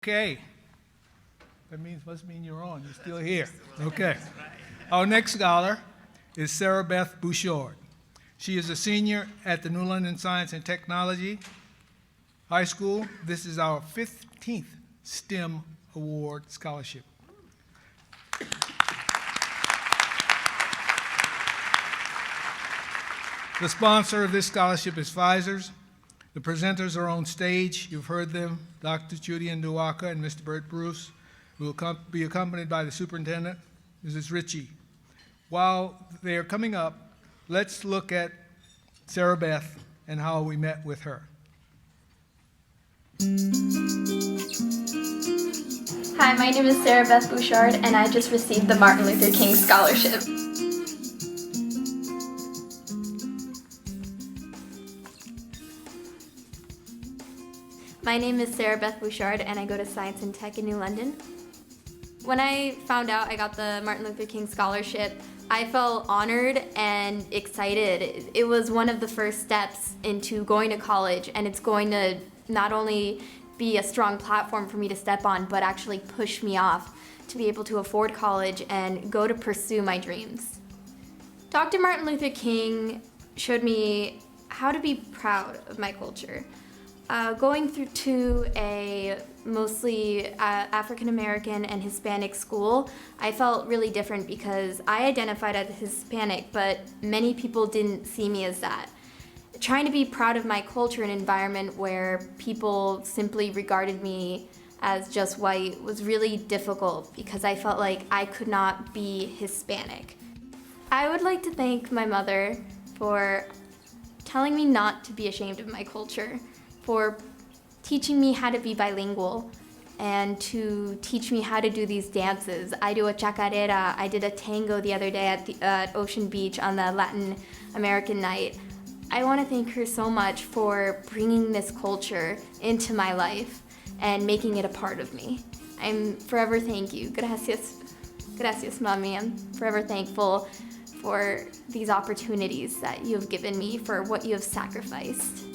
Okay. That must mean you're on. You're still here. Okay. Our next scholar is Sara Beth Bouchard. She is a senior at the New London Science and Technology High School. This is our 15th STEM Award scholarship. The sponsor of this scholarship is Pfizer's. The presenters are on stage. You've heard them, Dr. Chudy and Nduaka and Mr. Bert Bruce, who will be accompanied by the superintendent, Mrs. Ritchie. While they are coming up, let's look at Sara Beth and how we met with her. Hi, my name is Sara Beth Bouchard, and I just received the Martin Luther King Scholarship. My name is Sara Beth Bouchard, and I go to Science and Tech in New London. When I found out I got the Martin Luther King Scholarship, I felt honored and excited. It was one of the first steps into going to college, and it's going to not only be a strong platform for me to step on, but actually push me off to be able to afford college and go to pursue my dreams. Dr. Martin Luther King showed me how to be proud of my culture. Going through to a mostly African American and Hispanic school, I felt really different because I identified as Hispanic, but many people didn't see me as that. Trying to be proud of my culture in an environment where people simply regarded me as just white was really difficult because I felt like I could not be Hispanic. I would like to thank my mother for telling me not to be ashamed of my culture, for teaching me how to be bilingual and to teach me how to do these dances. I do a chacarera. I did a tango the other day at Ocean Beach on the Latin American night. I want to thank her so much for bringing this culture into my life and making it a part of me. I'm forever thank you. Gracias, mami. I'm forever thankful for these opportunities that you have given me, for what you have sacrificed.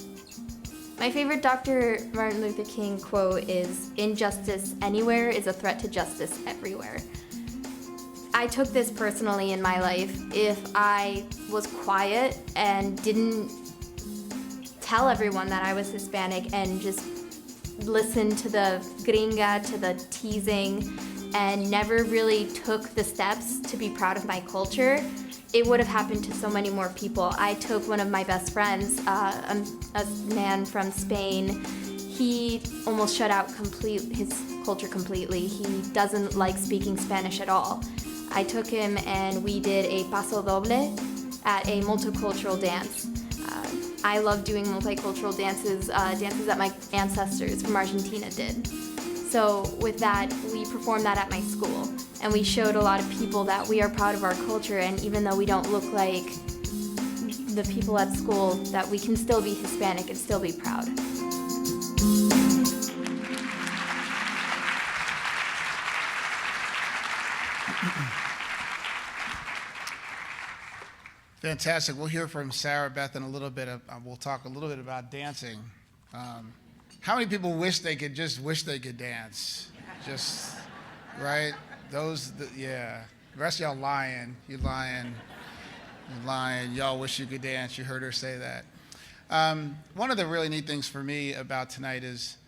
My favorite Dr. Martin Luther King quote is, "Injustice anywhere is a threat to justice everywhere." I took this personally in my life. If I was quiet and didn't tell everyone that I was Hispanic and just listened to the gringa, to the teasing, and never really took the steps to be proud of my culture, it would have happened to so many more people. I took one of my best friends, a man from Spain. He almost shut out his culture completely. He doesn't like speaking Spanish at all. I took him and we did a paso doble at a multicultural dance. I love doing multicultural dances, dances that my ancestors from Argentina did. So with that, we performed that at my school, and we showed a lot of people that we are proud of our culture, and even though we don't look like the people at school, that we can still be Hispanic and still be proud. Fantastic. We'll hear from Sara Beth in a little bit. We'll talk a little bit about dancing. How many people wish they could dance? Just, right? Yeah. The rest of y'all lying. You're lying. Y'all wish you could dance. You heard her say that. One of the really neat things for me about tonight is,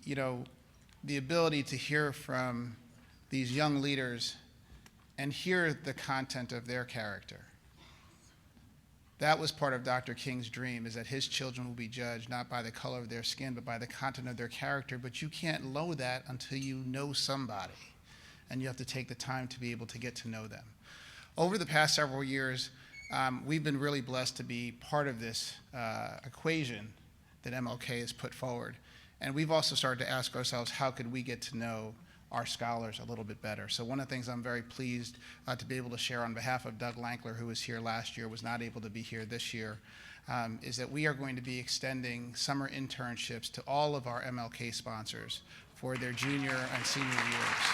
the ability to hear from these young leaders and hear the content of their character. That was part of Dr. King's dream, is that his children will be judged not by the color of their skin, but by the content of their character. But you can't know that until you know somebody, and you have to take the time to be able to get to know them. Over the past several years, we've been really blessed to be part of this equation that MLK has put forward. And we've also started to ask ourselves, how could we get to know our scholars a little bit better? So one of the things I'm very pleased to be able to share on behalf of Doug Lankler, who was here last year, was not able to be here this year, is that we are going to be extending summer internships to all of our MLK sponsors for their junior and senior years.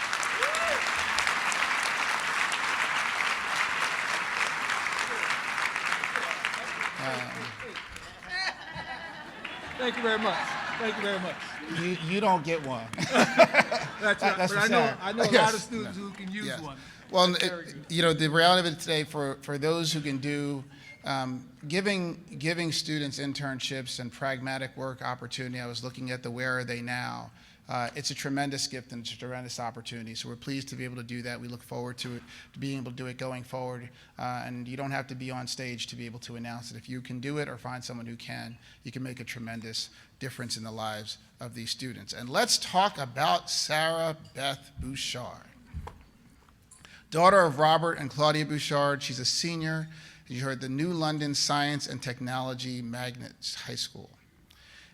Thank you very much. Thank you very much. You don't get one. That's right. That's But for Sarah. I know a lot Yes. of students who can use Yes. one. Well, That's very good. the reality of it today, for those who can do, giving students internships and pragmatic work opportunity, I was looking at the Where Are They Now? It's a tremendous gift and it's a tremendous opportunity. So we're pleased to be able to do that. We look forward to it, to being able to do it going forward. And you don't have to be on stage to be able to announce it. If you can do it or find someone who can, you can make a tremendous difference in the lives of these students. And let's talk about Sara Beth Bouchard. Daughter of Robert and Claudia Bouchard, she's a senior. You heard the New London Science and Technology Magnet High School.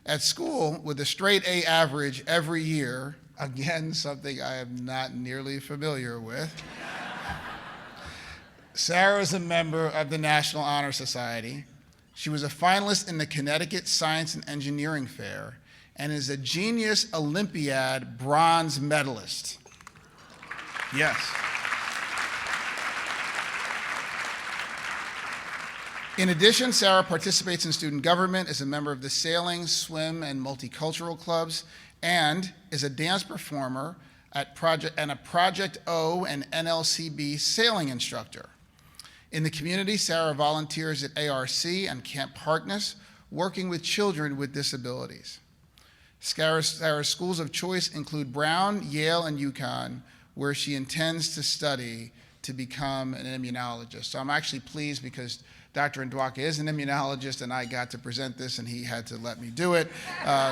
At school, with a straight A average every year, again, something I am not nearly familiar with, Sara is a member of the National Honor Society. She was a finalist in the Connecticut Science and Engineering Fair and is a Genius Olympiad bronze medalist. Yes. In addition, Sara participates in student government, is a member of the sailing, swim, and multicultural clubs, and is a dance performer at a Project O and NLCB sailing instructor. In the community, Sara volunteers at ARC and Camp Harkness, working with children with disabilities. Sara's schools of choice include Brown, Yale, and UConn, where she intends to study to become an immunologist. So I'm actually pleased because Dr. Nduaka is an immunologist, and I got to present this, and he had to let me do it.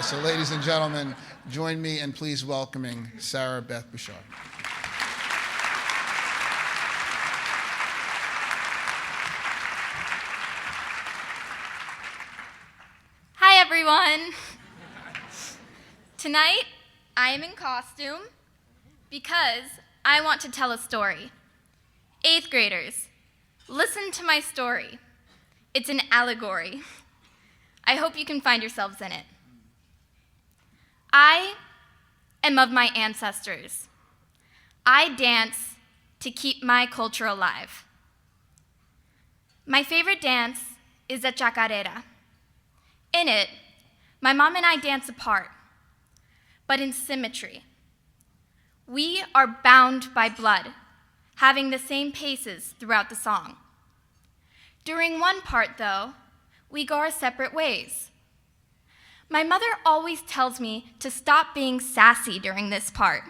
So ladies and gentlemen, join me in please welcoming Sara Beth Bouchard. Hi, everyone. Tonight, I am in costume because I want to tell a story. 8th graders, listen to my story. It's an allegory. I hope you can find yourselves in it. I am of my ancestors. I dance to keep my culture alive. My favorite dance is the chacarera. In it, my mom and I dance apart, but in symmetry. We are bound by blood, having the same paces throughout the song. During one part, though, we go our separate ways. My mother always tells me to stop being sassy during this part.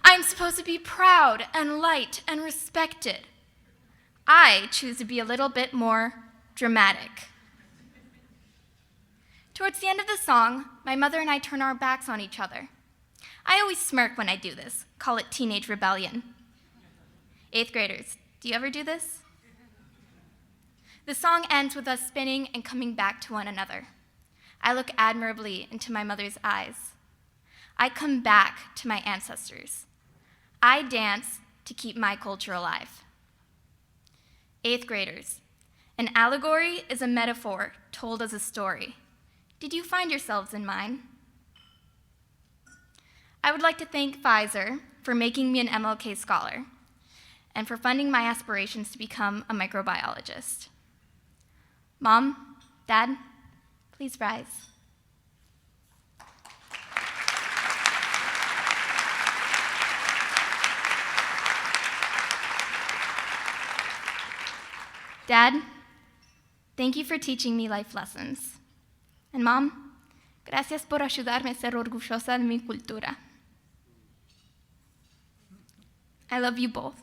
I'm supposed to be proud and light and respected. I choose to be a little bit more dramatic. Towards the end of the song, my mother and I turn our backs on each other. I always smirk when I do this, call it teenage rebellion. 8th graders, do you ever do this? The song ends with us spinning and coming back to one another. I look admirably into my mother's eyes. I come back to my ancestors. I dance to keep my culture alive. 8th graders, an allegory is a metaphor told as a story. Did you find yourselves in mine? I would like to thank Pfizer for making me an MLK scholar and for funding my aspirations to become a microbiologist. Mom, Dad, please rise. Dad, thank you for teaching me life lessons. And Mom, gracias por ayudarme a ser orgullosa de mi cultura. I love you both.